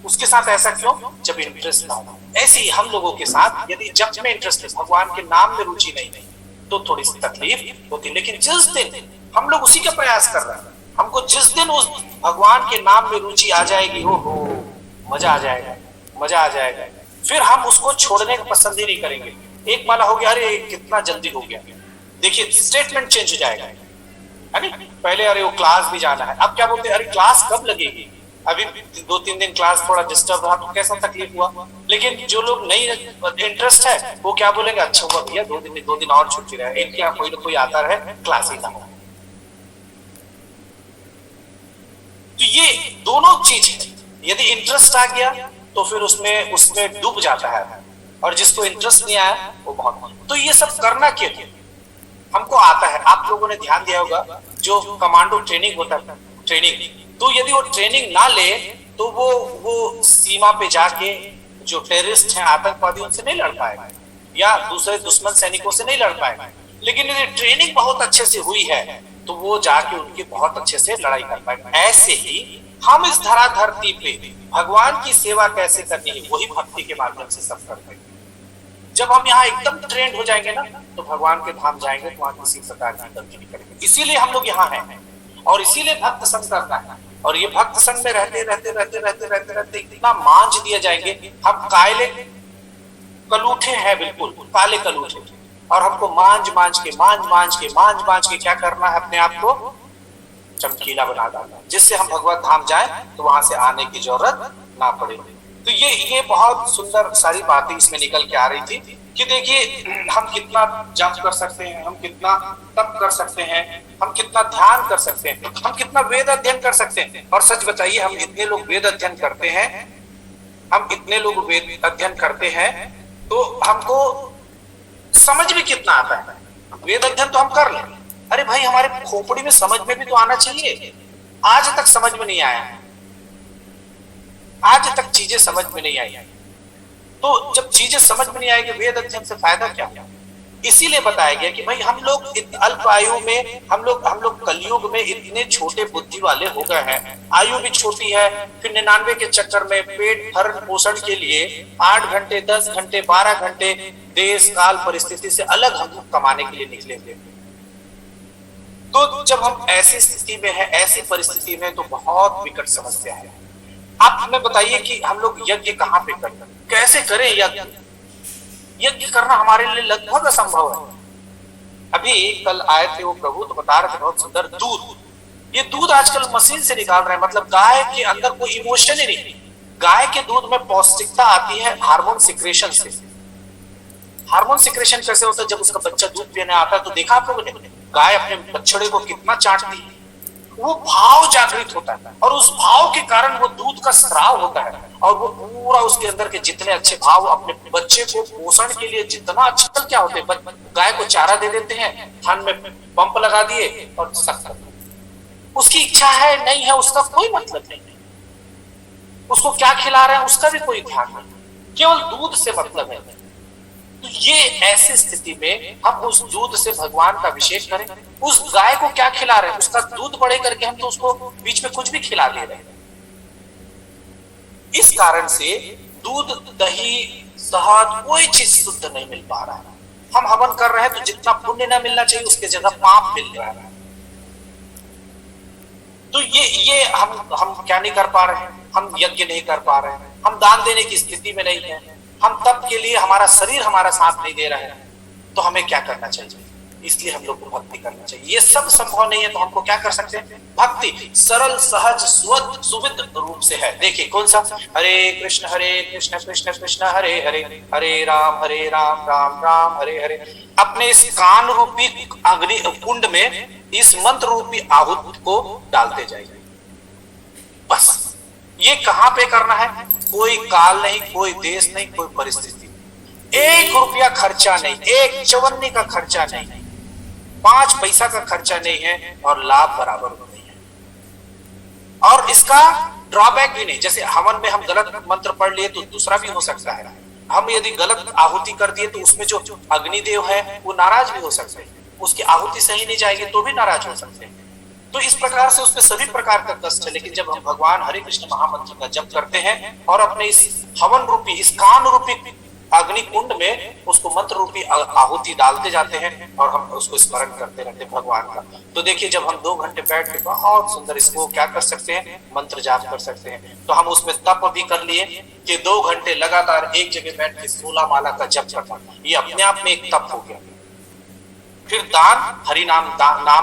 उसके साथ ऐसा क्यों? जब इंटरेस्ट ना हो। ऐसे ही हम लोगों के साथ यदि जब में इंटरेस्ट है, भगवान के नाम में रुचि नहीं तो थोड़ी सी तकलीफ होती। लेकिन जिस दिन हम लोग उसी का प्रयास कर रहे हैं, हमको जिस दिन उस भगवान के नाम में रुचि आ जाएगी, हो मजा आ जाएगा, मजा आ जाएगा। फिर हम उसको छोड़ने का पसंद ही नहीं करेंगे। एक माला हो गया, अरे कितना जल्दी हो गया, देखिए स्टेटमेंट चेंज हो जाएगा, है ना? पहले अरे वो क्लास भी जाना है, अब क्या बोलते हैं, अरे क्लास कब लगेगी? अभी 2-3 दिन क्लास थोड़ा डिस्टर्ब रहा तो कैसा तकलीफ हुआ। लेकिन जो लोग नहीं इंटरेस्ट है वो क्या बोलेंगे, अच्छा हुआ भैया 2 दिन और छुट्टी रहे, इनके यहाँ कोई ना कोई आता रहे, क्लास ही ना हो। तो ये दोनों चीज है, यदि इंटरेस्ट आ गया तो फिर उसमें उसमें डूब जाता है, और जिसको इंटरेस्ट नहीं आया वो बहुत। तो ये सब करना क्यों? हमको आता है। आप लोगों ने ध्यान दिया होगा जो कमांडो ट्रेनिंग होता है, ट्रेनिंग, तो यदि वो ट्रेनिंग ना ले तो वो सीमा पे जाके जो टेररिस्ट हैं, आतंकवादी, उनसे नहीं लड़ पाएगा, या दूसरे दुश्मन सैनिकों से नहीं लड़ पाएगा। लेकिन यदि ट्रेनिंग बहुत अच्छे से हुई है तो वो जाके उनकी बहुत अच्छे से लड़ाई कर पाएगा। ऐसे ही हम इस धरा धरती पे भगवान की सेवा कैसे करनी है, वही भक्ति के माध्यम से सब करते हैं। जब हम यहाँ एकदम ट्रेंड हो जाएंगे ना, तो भगवान के धाम जाएंगे तो वहां किसी प्रकार की गलती नहीं करेंगे। इसीलिए हम लोग यहाँ हैं, और इसीलिए भक्त संग करना है। और ये भक्त संग में रहते रहते रहते रहते रहते रहते इतना मांझ दिए जाएंगे, हम काले कलूठे हैं, बिल्कुल काले कलूठे। और हमको मांझ के क्या करना है, अपने आप को चमकीला बना डालना, जिससे हम भगवत धाम जाए तो वहां से आने की जरूरत ना पड़े। तो ये बहुत सुंदर सारी बातें इसमें निकल के आ रही थी कि देखिए हम कितना जप कर सकते हैं, हम कितना तप कर सकते हैं, हम कितना ध्यान कर सकते हैं, हम कितना वेद अध्ययन कर सकते हैं। और सच बताइए, हम इतने लोग वेद अध्ययन करते हैं, हम इतने लोग वेद अध्ययन करते हैं, तो हमको समझ में कितना आता है? वेद अध्ययन तो हम कर लें, अरे भाई हमारे खोपड़ी में समझ में भी तो आना चाहिए। आज तक समझ में नहीं आया, आज तक चीजें समझ में नहीं आई। तो जब चीजें समझ में नहीं आएगी, वेद अध्ययन से फायदा क्या? इसीलिए बताया गया कि भाई हम लोग अल्प आयु में, हम लोग कलयुग में इतने छोटे बुद्धि वाले हो गए हैं, आयु भी छोटी है, फिर 99 के चक्कर में पेट भरण पोषण के लिए 8 घंटे 10 घंटे 12 घंटे देश काल परिस्थिति से अलग हम कमाने के लिए निकलेंगे। तो जब हम ऐसी स्थिति में है, ऐसी परिस्थिति में, तो बहुत विकट समस्या है। आप हमें बताइए कि हम लोग यज्ञ कहाँ पे करें, कैसे करें यज्ञ? यज्ञ करना हमारे लिए लगभग असंभव है। अभी कल आए थे वो प्रभु, तो बता रहे थे बहुत सुंदर, दूध, ये दूध आजकल मशीन से निकाल रहे हैं, मतलब गाय के अंदर कोई इमोशन ही नहीं। गाय के दूध में पौष्टिकता आती है हार्मोन सिक्रेशन से। हार्मोन सिक्रेशन कैसे होता है? जब उसका बच्चा दूध पीने आता है, तो देखा आप लोगों ने गाय अपने बछड़े को कितना चाटती है, वो भाव जागृत होता है, और उस भाव के कारण वो दूध का स्राव होता है, और वो पूरा उसके अंदर के जितने अच्छे भाव, अपने बच्चे को पोषण के लिए जितना अच्छा क्या होते हैं, गाय को चारा दे देते हैं, थन में पंप लगा दिए और सख्त। उसकी इच्छा है नहीं है उसका कोई मतलब नहीं, उसको क्या खिला रहे हैं उसका भी कोई ध्यान नहीं, केवल दूध से मतलब है। तो ये ऐसी स्थिति में हम उस दूध से भगवान का अभिषेक करें, उस गाय को क्या खिला रहे हैं, उसका दूध बढ़े करके हम तो उसको बीच में कुछ भी खिला दे रहे हैं। इस कारण से दूध, दही, शहद, कोई चीज शुद्ध नहीं मिल पा रहा है। हम हवन कर रहे हैं तो जितना पुण्य न मिलना चाहिए उसके जगह पाप मिल रहा है। तो ये हम क्या नहीं कर पा रहे हैं, हम यज्ञ नहीं कर पा रहे हैं, हम दान देने की स्थिति में नहीं है, हम तप के लिए हमारा शरीर हमारा साथ नहीं दे रहा है, तो हमें क्या करना चाहिए? इसलिए हम लोग को भक्ति करना चाहिए। ये सब संभव नहीं है तो हमको क्या कर सकते हैं? भक्ति सरल सहज सुविध रूप से है। देखिए कौन सा, हरे कृष्ण कृष्ण कृष्ण हरे हरे, हरे राम राम राम हरे हरे। अपने इस कान रूपी अग्नि कुंड में इस मंत्र रूपी आहुति को डालते जाइए। बस ये कहां पे करना है? कोई काल नहीं, कोई देश नहीं, कोई परिस्थिति, 1 रुपया खर्चा नहीं, 1 चवन्नी का खर्चा नहीं, 5 पैसा का खर्चा नहीं है, और लाभ बराबर नहीं है। और इसका ड्रॉबैक भी नहीं। जैसे हवन में हम गलत मंत्र पढ़ लिए तो दूसरा भी हो सकता है, हम यदि गलत आहुति कर दिए तो उसमें जो अग्निदेव है वो नाराज भी हो सकते हैं, उसकी आहुति सही नहीं जाएगी तो भी नाराज हो सकते हैं। तो इस प्रकार से उसमें सभी प्रकार का कष्ट है। लेकिन जब हम भगवान हरे कृष्ण महामंत्र का जप करते हैं और अपने इस हवन रूपी, इस कान रूपी अग्नि कुंड में उसको मंत्र रूपी आहुति डालते जाते हैं और हम उसको स्मरण करते रहते हैं भगवान का, तो देखिए जब हम 2 घंटे बैठ के बहुत सुंदर इसको क्या कर सकते हैं, मंत्र जाप कर सकते हैं। तो हम उसमें तप भी कर लिए कि 2 घंटे लगातार एक जगह बैठ के 16 माला का जप करना, ये अपने आप में एक तप हो गया। फिर दान, हरि नाम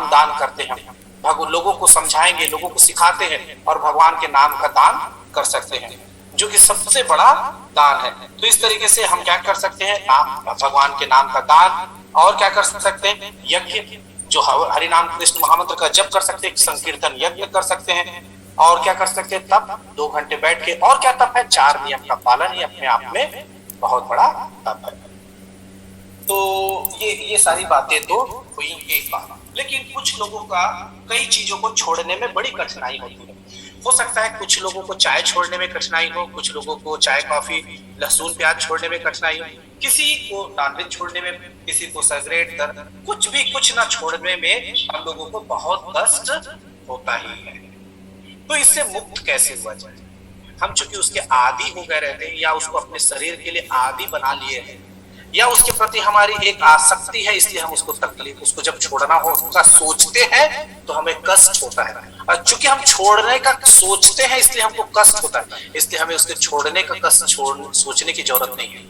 दान करते हैं, भगवान लोगों को समझाएंगे, लोगों को सिखाते हैं और भगवान के नाम का दान कर सकते हैं, जो कि सबसे बड़ा दान है। तो इस तरीके से हम क्या कर सकते हैं, भगवान के नाम का दान, और क्या कर सकते हैं, यज्ञ, जो हरि नाम कृष्ण महामंत्र का जप कर सकते हैं, संकीर्तन यज्ञ कर सकते हैं, और क्या कर सकते हैं, तप 2 घंटे बैठ के। और क्या तप है, 4 नियम का पालन ही अपने आप में बहुत बड़ा तप है। तो ये सारी बातें तो हुई एक बात। लेकिन कुछ लोगों का कई चीजों को छोड़ने में बड़ी कठिनाई होती है। हो सकता है कुछ लोगों को चाय छोड़ने में कठिनाई हो, कुछ लोगों को चाय कॉफी लहसुन प्याज छोड़ने में कठिनाई हो, किसी को नॉनवेज छोड़ने में, किसी को सिगरेट कुछ ना छोड़ने में हम लोगों को बहुत कष्ट होता ही है। तो इससे मुक्त कैसे हुआ जाए? हम चूंकि उसके आदी हो गए रहते हैं, या उसको अपने शरीर के लिए आदी बना लिए हैं, या उसके प्रति हमारी एक आसक्ति है, इसलिए हम उसको जब छोड़ना हो उसका सोचते हैं तो हमें कष्ट होता है। और चूंकि हम छोड़ने का सोचते हैं इसलिए हमको कष्ट होता है, इसलिए हमें उसके छोड़ने का कष्ट सोचने की जरूरत नहीं है।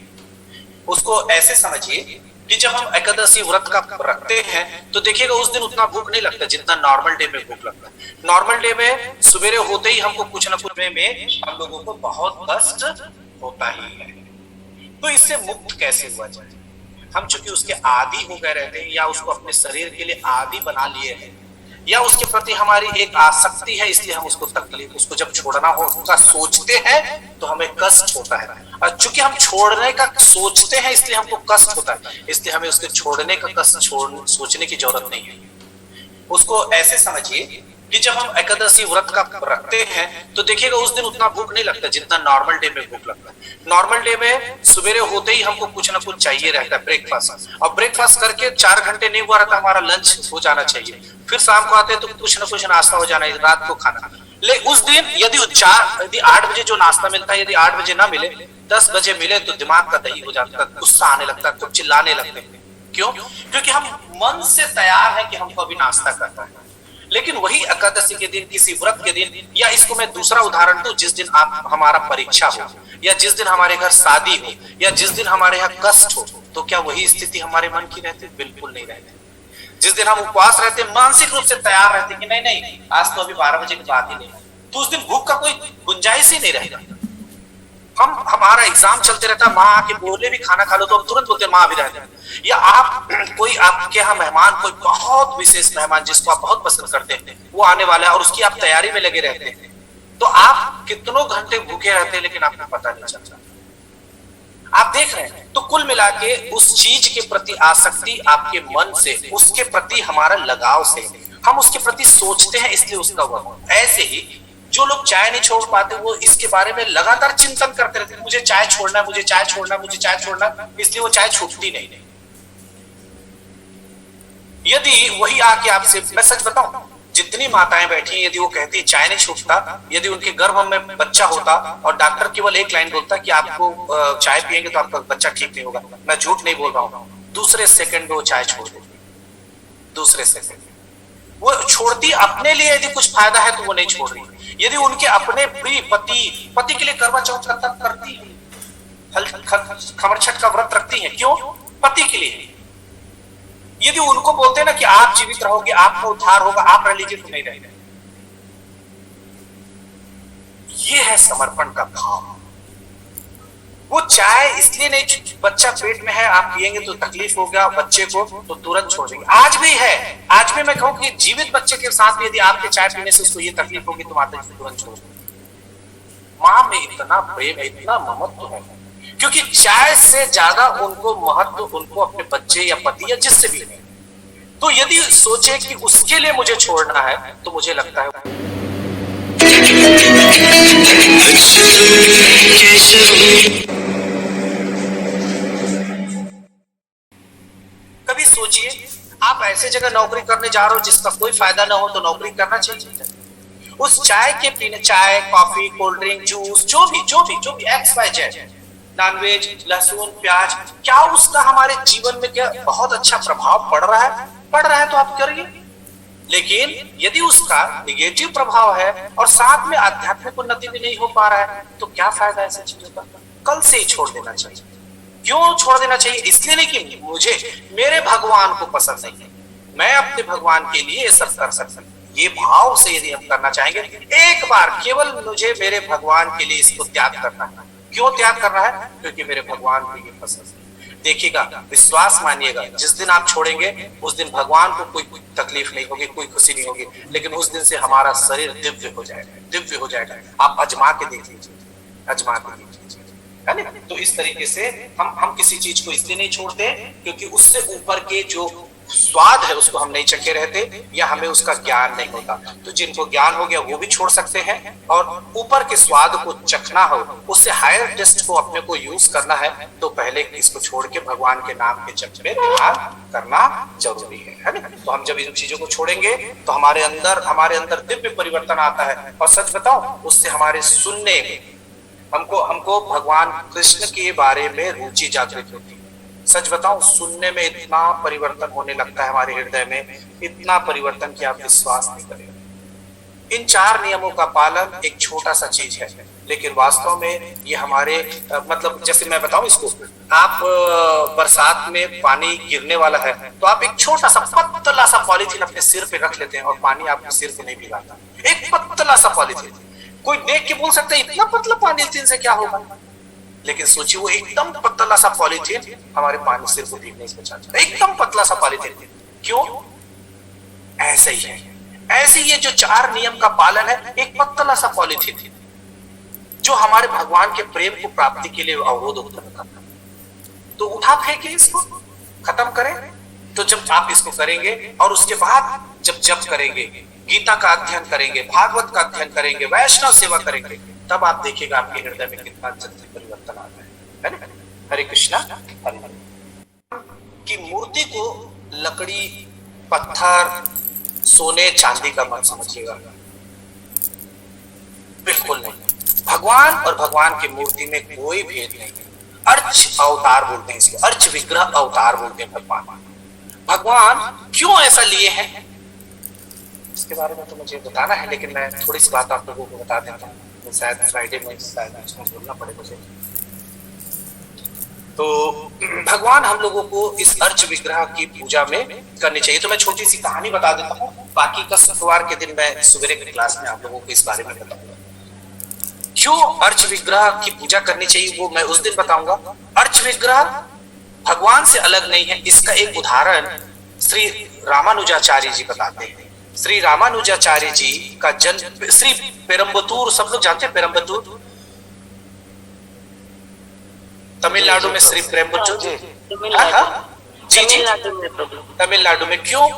उसको ऐसे समझिए कि जब हम एकादशी व्रत का रखते हैं तो देखिएगा उस दिन उतना भूख नहीं लगता जितना नॉर्मल डे में भूख लगता है। नॉर्मल डे में सवेरे होते ही हमको कुछ ना कुछ में हम लोगों को बहुत कष्ट होता ही है। तो इससे मुक्त कैसे हुआ जाए? हम चूंकि उसके आदी हो गए रहते हैं, या उसको अपने शरीर के लिए आदी बना लिए हैं, या उसके प्रति हमारी एक आसक्ति है, इसलिए हम उसको जब छोड़ना हो उसका सोचते हैं तो हमें कष्ट होता है। और चूंकि हम छोड़ने का सोचते हैं इसलिए हमको कष्ट होता है, इसलिए हमें उसके छोड़ने का कष्ट सोचने की जरूरत नहीं है। उसको ऐसे समझिए कि जब हम एकादशी व्रत का रखते हैं तो देखिएगा उस दिन उतना भूख नहीं लगता जितना नॉर्मल डे में भूख लगता है। नॉर्मल डे में सवेरे होते ही हमको कुछ ना कुछ चाहिए रहता है, ब्रेकफास्ट, और ब्रेकफास्ट करके 4 घंटे नहीं हुआ रहता, हमारा लंच हो जाना चाहिए। फिर शाम को आते हैं तो कुछ ना कुछ नाश्ता हो जाना है, रात को खाना। लेकिन उस दिन यदि 8 बजे जो नाश्ता मिलता है, यदि 8 बजे ना मिले, 10 बजे मिले तो दिमाग का दही हो जाता है, गुस्सा आने लगता है, कुछ चिल्लाने लगते हैं। क्यों? क्योंकि हम मन से तैयार है कि हमको अभी नाश्ता करना है। लेकिन वही एकादशी के दिन, किसी व्रत के दिन, या इसको मैं दूसरा उदाहरण दूं, जिस दिन हमारा परीक्षा हो, या जिस दिन हमारे घर शादी हो, या जिस दिन हमारे यहाँ कष्ट हो, तो क्या वही स्थिति हमारे मन की रहती? बिल्कुल नहीं रहती। जिस दिन हम उपवास रहते, मानसिक रूप से तैयार रहते कि नहीं आज तो अभी 12 बजे की बात ही नहीं, तो उस दिन भूख का कोई गुंजाइश ही नहीं रहेगा। हमारा एग्जाम चलते रहता है, माँ आके बोले भी खाना खा लो तो हम तुरंत बोलते माँ भी रहते हैं। या आपके यहाँ मेहमान, कोई बहुत विशेष मेहमान जिसको आप बहुत पसंद करते हैं वो आने वाला है और उसकी आप तैयारी में लगे रहते हैं, तो आप कितनों घंटे भूखे रहते हैं लेकिन आपको पता नहीं चलता। आप देख रहे हैं। तो कुल मिला के उस चीज के प्रति आसक्ति आपके मन से, उसके प्रति हमारा लगाव से, हम उसके प्रति सोचते हैं इसलिए उसका हुआ। ऐसे ही जो लोग चाय नहीं छोड़ पाते वो इसके बारे में लगातार चिंतन करते रहते हैं, मुझे चाय छोड़ना, मुझे चाय छोड़ना, मुझे चाय छोड़ना, इसलिए वो चाय छूटती नहीं। यदि वही आके आपसे, मैं सच बताऊं, जितनी माताएं बैठी यदि वो कहती चाय नहीं छूटता, यदि उनके गर्भ में बच्चा होता और डॉक्टर केवल एक लाइन बोलता कि आपको चाय पिएंगे तो आपका बच्चा ठीक नहीं होगा, मैं झूठ नहीं बोल रहा हूं, दूसरे सेकंड वो चाय छोड़ देती। दूसरे सेकंड वो छोड़ती। अपने लिए यदि कुछ फायदा है तो वो नहीं छोड़ रही। यदि उनके अपने प्रिय पति के लिए करवा चौथ का तप करती है, खबर छठ का व्रत रखती है, क्यों? पति के लिए। यदि उनको बोलते ना कि आप जीवित रहोगे, आपका उद्धार होगा, आप रह लीजिए, तो नहीं रहेगा। ये है समर्पण का भाव। वो चाय इसलिए नहीं, बच्चा पेट में है, आप पिएंगे तो तकलीफ होगा बच्चे को, तो तुरंत छोड़ देंगे। आज भी है, आज भी मैं कहूं कि जीवित बच्चे के साथ यदि आपके चाय पीने से उसको ये तकलीफ होगी तो माता जी तुरंत छोड़ देंगे। मां में इतना प्रेम है, इतना ममत्व है, क्योंकि चाय से ज्यादा उनको महत्व उनको अपने बच्चे या पति या जिससे भी है। तो यदि सोचे कि उसके लिए मुझे छोड़ना है तो मुझे लगता है कभी सोचिए आप ऐसे जगह नौकरी कर करने जा रहे हो जिसका कोई फायदा ना हो तो नौकरी करना चाहिए। उस चाय के पीने, चाय, कॉफी, कोल्ड ड्रिंक, जूस, जो भी एक्स वाई जेड, नॉनवेज, लहसुन, प्याज, क्या उसका हमारे जीवन में क्या बहुत अच्छा प्रभाव पड़ रहा है? पड़ रहा है तो आप करिए। लेकिन यदि उसका निगेटिव प्रभाव है और साथ में आध्यात्मिक उन्नति भी नहीं हो पा रहा है तो क्या फायदा ऐसी चीजों का? कल से ही छोड़ देना चाहिए। क्यों छोड़ देना चाहिए? इसलिए नहीं कि मुझे मेरे भगवान को पसंद नहीं है, मैं अपने भगवान के लिए ये सब कर सकता हूं। ये भाव से यदि हम करना चाहेंगे, एक बार केवल मुझे मेरे भगवान के लिए इसको त्याग करना है। क्यों त्याग करना है? क्योंकि मेरे भगवान को ये पसंद है। देखिएगा, विश्वास मानिएगा, जिस दिन आप छोड़ेंगे उस दिन भगवान को कोई तकलीफ नहीं होगी, कोई खुशी नहीं होगी, लेकिन उस दिन से हमारा शरीर दिव्य हो जाएगा, दिव्य हो जाएगा। आप अजमा के देख लीजिए, अजमा के देख लीजिए, है ना? तो इस तरीके से हम किसी चीज को इसलिए नहीं छोड़ते क्योंकि उससे ऊपर के जो स्वाद है उसको हम नहीं चखे रहते या हमें उसका ज्ञान नहीं होता। तो जिनको ज्ञान हो गया वो भी छोड़ सकते हैं, और ऊपर के स्वाद को चखना हो, उससे हायर टेस्ट को अपने को यूज करना है तो पहले इसको छोड़ के भगवान के नाम के जप में ध्यान करना जरूरी है ना? तो हम जब इन चीजों को छोड़ेंगे तो हमारे अंदर दिव्य परिवर्तन आता है। और सच बताओ, उससे हमारे सुनने में हमको भगवान कृष्ण के बारे में रुचि जागृत होती है। सच बताऊं, सुनने में इतना परिवर्तन होने लगता है हमारे हृदय में, इतना परिवर्तन कि आप विश्वास नहीं करेंगे। इन 4 नियमों का पालन एक छोटा सा चीज है, लेकिन वास्तव में ये हमारे मतलब जैसे मैं बताऊं इसको, आप बरसात में पानी गिरने वाला है तो आप एक छोटा सा पतला सा पॉलीथीन अपने सिर पे रख लेते हैं और पानी आपके सिर को नहीं भिगाता। एक पतला सा पॉलीथीन, कोई देख के बोल सकता है इतना पतला पॉलीथीन से क्या होगा, लेकिन सोचिए वो एकदम पतला सा पॉलीथीन हमारे पानी सिर को भीगने से बचाता है। एकदम पतला सा पॉलीथीन। क्यों? ऐसे ही है, ऐसे ये जो 4 नियम का पालन है, एक पतला सा पॉलीथीन जो हमारे भगवान के प्रेम को प्राप्ति के लिए अवरोध उत्पन्न करता है। तो उठा फेंके, इसको खत्म करें। तो जब आप इसको करेंगे और उसके बाद जब जप करेंगे, गीता का अध्ययन करेंगे, भागवत का अध्ययन करेंगे, वैष्णव सेवा करेंगे, तब आप देखिएगा आपके हृदय में कितना जल्दी परिवर्तन आता है ना? हरे कृष्णा। हरे की मूर्ति को लकड़ी, पत्थर, सोने, चांदी का मत समझिएगा, बिल्कुल नहीं। भगवान और भगवान की मूर्ति में कोई भेद नहीं है। अर्च अवतार बोलते हैं इसको, अर्च विग्रह अवतार बोलते हैं भगवान क्यों ऐसा लिए हैं इसके बारे में तो मुझे बताना है, लेकिन मैं थोड़ी सी बात आप लोगों को बता देता हूँ। शायद फ्राइडे में बोलना पड़े मुझे। तो भगवान हम लोगों को इस अर्च विग्रह की पूजा में करनी चाहिए। तो मैं छोटी सी कहानी बता देता हूँ, बाकी का शुक्रवार के दिन मैं सवेरे की क्लास में आप लोगों को इस बारे में बताऊंगा। क्यों अर्च विग्रह की पूजा करनी चाहिए वो मैं उस दिन बताऊंगा। अर्च विग्रह भगवान से अलग नहीं है। इसका एक उदाहरण श्री रामानुजाचार्य जी बताते हैं। श्री रामानुजाचार्य जी का जन्म श्री पेरम्बतूर, सब लोग जानते हैं पेरम्बतूर, तमिलनाडु में श्री पेरम्बतूर जी जी तमिलनाडु में। क्यों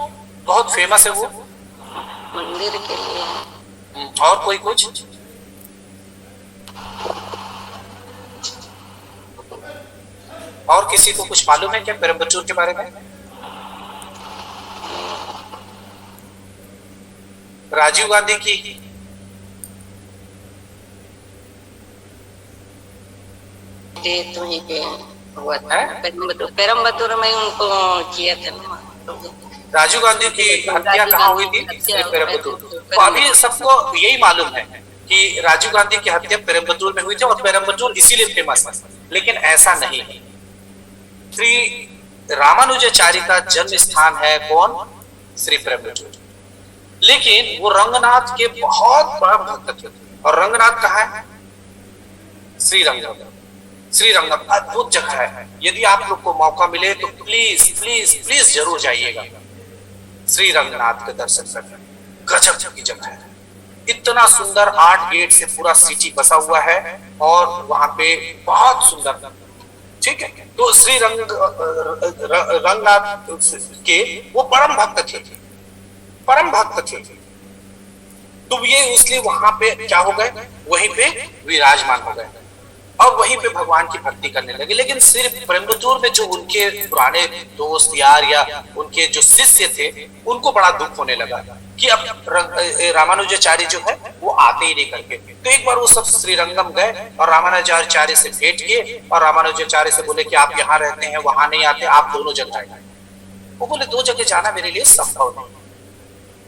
बहुत फेमस है वो? मंदिर के लिए। और कोई कुछ? और किसी को कुछ मालूम है क्या पेरम्बतूर के बारे में? राजीव गांधी की तो ही पे हुआ था पेरम्बतूर में उनको किया था। राजीव गांधी की हत्या कहाँ हुई थी? पेरम्बतूर। तो अभी सबको यही मालूम है कि राजीव गांधी की हत्या पेरम्बतूर में हुई थी और पेरम्बतूर इसीलिए फेमस है, लेकिन ऐसा नहीं है। श्री रामानुजाचार्य का जन्म स्थान है कौन? श्री पेरम्बतूर। लेकिन वो रंगनाथ के बहुत बड़ा भक्त थे। और रंगनाथ कहाँ है? श्रीरंगम। श्रीरंगम अद्भुत जगह है। यदि आप लोग को मौका मिले तो प्लीज प्लीज प्लीज जरूर जाइएगा श्री रंगनाथ के दर्शन करने। गजब की जगह है, इतना सुंदर 8 गेट से पूरा सिटी बसा हुआ है और वहां पे बहुत सुंदर, ठीक है। तो श्री रंगनाथ के वो परम भक्त थे, परम भक्त थे। तो ये इसलिए वहां पे क्या हो गए, वहीं पे विराजमान हो गए। और वहीं पे भगवान की भक्ति करने लगे। लेकिन सिर्फ कोयम्बतूर में जो उनके पुराने दोस्त यार या उनके जो शिष्य थे, उनको बड़ा दुख होने लगा कि अब रामानुजाचार्य जो है वो आते ही नहीं करके। तो एक बार वो सब श्रीरंगम गए और रामानुजाचार्य से भेंट किए और रामानुजाचार्य से बोले कि आप यहाँ रहते हैं, वहां नहीं आते, आप दोनों जगह आए। वो बोले दो जगह जाना मेरे लिए संभव नहीं।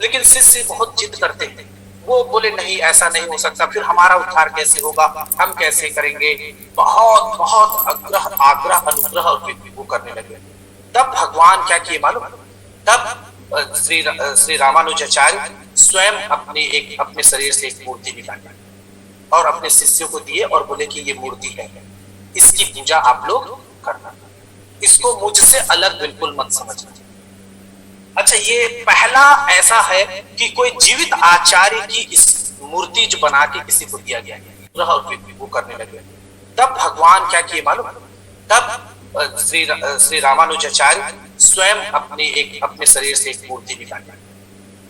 लेकिन शिष्य बहुत जिद करते हैं, वो बोले नहीं ऐसा नहीं हो सकता, फिर हमारा उद्धार कैसे होगा, हम कैसे करेंगे। बहुत बहुत आग्रह अनुग्रह और वो करने लगे। तब भगवान क्या किए मालूम? तब श्री रामानुजाचार्य स्वयं अपने शरीर से एक मूर्ति निकाली और अपने शिष्यों को दिए और बोले कि ये मूर्ति है, इसकी पूजा आप लोग करना, इसको मुझसे अलग बिल्कुल मत समझना। अच्छा, ये पहला ऐसा है कि कोई जीवित आचार्य की इस मूर्ति जो बना के किसी को दिया गया और वो करने लगे। तब भगवान क्या किए मालूम? तब श्री रामानुजाचार्य स्वयं अपने शरीर से एक मूर्ति निकाली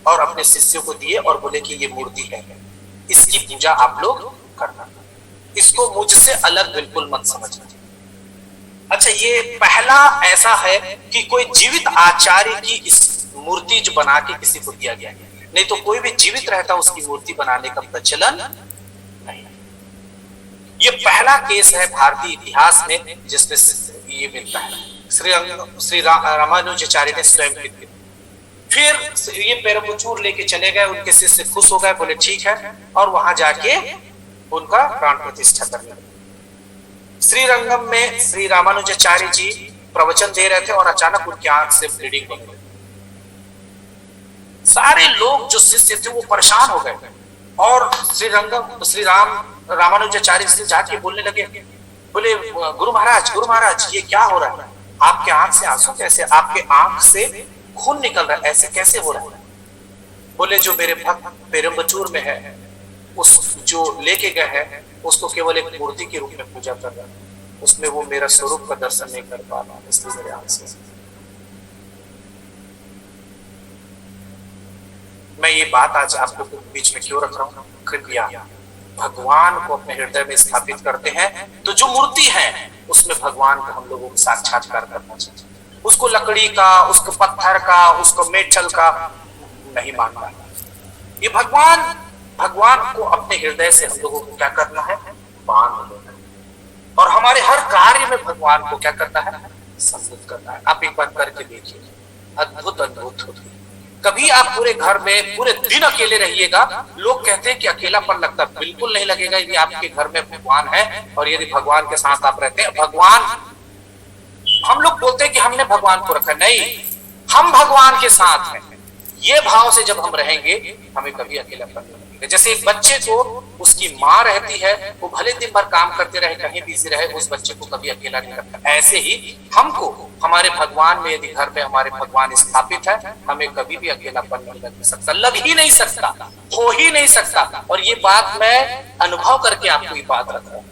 और अपने शिष्यों को दिए और बोले कि ये मूर्ति है, इसकी पूजा आप लोग करना, इसको मुझसे अलग बिल्कुल मत समझना। अच्छा, ये पहला ऐसा है कि कोई जीवित आचार्य की इस मूर्ति जो बना के किसी को दिया गया, नहीं तो कोई भी जीवित रहता उसकी मूर्ति बनाने का प्रचलन नहीं। ये पहला केस है भारतीय इतिहास में जिसमें ये मिलता है। श्री रामानुजाचार्य ने स्वयं किया। फिर ये पेरम्बचूर लेके चले गए, उनके शिष्य खुश हो गए, बोले ठीक है, और वहां जाके उनका प्राण प्रतिष्ठा करने लगे। श्रीरंगम में श्री रामानुजाचार्य जी प्रवचन दे रहे थे और अचानक उनकी आंख से ब्लीडिंग होने लगी। सारे लोग जो शिष्य थे वो परेशान हो गए और श्री रामानुजाचार्य से जाके बोलने लगे, बोले गुरु महाराज ये क्या हो रहा है? आपके आंख से आंसू कैसे, आपके आंख से खून निकल रहा है, ऐसे कैसे हो रहा है? बोले जो मेरे भक्त पेरम्बचूर में है, उस जो लेके गए हैं उसको केवल एक मूर्ति के रूप में पूजा कर रहा है, उसमें वो मेरा स्वरूप का दर्शन नहीं कर पा रहा, इसलिए मेरे आंख से। मैं ये बात आज आप लोगों के बीच में क्यों रख रहा हूँ? कृपया भगवान को अपने हृदय में स्थापित करते हैं तो जो मूर्ति है उसमें भगवान का हम लोगों को साक्षात्कार करना चाहिए। उसको लकड़ी का, उसको पत्थर का, उसको मेटल का नहीं मानना। ये भगवान को अपने हृदय से हम लोगों को क्या करना है? बांध लेना। और हमारे हर कार्य में भगवान को क्या करना है? सम्मिलित करना है। आप एक बार करके देखिए, अद्भुत होती है। कभी आप पूरे घर में पूरे दिन अकेले रहिएगा, लोग कहते हैं कि अकेलापन लगता है, बिल्कुल नहीं लगेगा। यदि आपके घर में भगवान है और यदि भगवान के साथ आप रहते हैं, भगवान, हम लोग बोलते हैं कि हमने भगवान को रखा, नहीं, हम भगवान के साथ हैं। ये भाव से जब हम रहेंगे हमें कभी अकेलापन नहीं लगेगा। जैसे एक बच्चे को उसकी माँ रहती है, वो भले दिन भर काम करते रहे, कहीं बिजी रहे, उस बच्चे को कभी अकेला नहीं लगता। ऐसे ही हमको हमारे भगवान में, यदि घर में हमारे भगवान स्थापित है, हमें कभी भी अकेलापन नहीं लग सकता, लग ही नहीं सकता, हो ही नहीं सकता। और ये बात मैं अनुभव करके आपको ये बात रख रहा हूँ।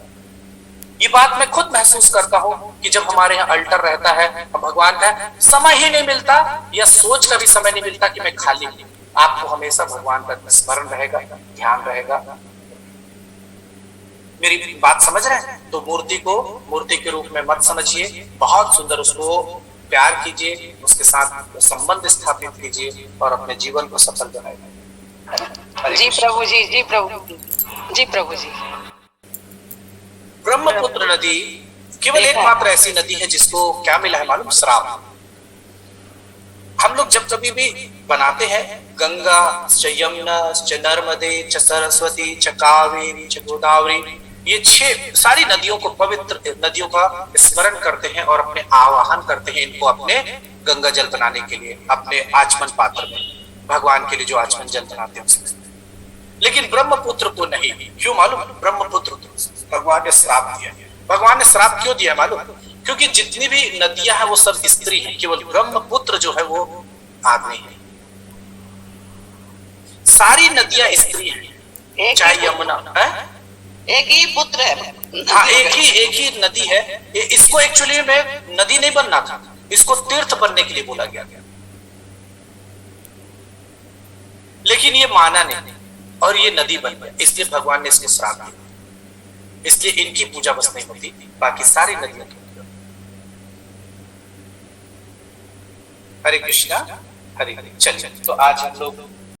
ये बात मैं खुद महसूस करता हूँ कि जब हमारे यहाँ अल्टर रहता है, भगवान का समय ही नहीं मिलता या सोच का भी समय नहीं मिलता कि मैं खाली हूँ। आपको हमेशा भगवान का स्मरण रहेगा, ध्यान रहेगा। मेरी बात समझ रहे हैं? तो मूर्ति को मूर्ति के रूप में मत समझिए, बहुत सुंदर उसको प्यार कीजिए, उसके साथ संबंध स्थापित कीजिए और अपने जीवन को सफल बनाइए। जी प्रभु जी, जी प्रभु जी, प्रभु जी। ब्रह्मपुत्र नदी केवल एकमात्र ऐसी नदी है जिसको क्या मिला है मालूम? श्राप। हम लोग जब कभी भी बनाते हैं गंगा च यमुना च नर्मदे च सरस्वती च कावेरी च गोदावरी, ये 6 सारी नदियों को, पवित्र नदियों का स्मरण करते हैं और अपने आवाहन करते हैं इनको अपने गंगा जल बनाने के लिए, अपने आचमन पात्र में भगवान के लिए जो आचमन जल बनाते हैं उसमें। लेकिन ब्रह्मपुत्र को नहीं। क्यों मालूम? ब्रह्मपुत्र भगवान ने श्राप दिया। भगवान ने श्राप क्यों दिया मालूम? क्योंकि जितनी भी नदियां हैं वो सब स्त्री हैं, केवल ब्रह्मपुत्र जो है वो आदमी है। सारी नदियां स्त्री हैं, चाहे यमुना है, एक ही पुत्र है। हाँ, एक ही नदी है। इसको एक्चुअली में नदी नहीं बनना था, इसको तीर्थ बनने के लिए बोला गया, लेकिन ये माना नहीं और ये नदी बन गई, इसलिए भगवान ने इसको श्राप दिया। इसलिए इनकी पूजा बस नहीं होती, बाकी सारी नदियों की। हरे कृष्णा, हरे हरे। चलिए, तो आज हम लोग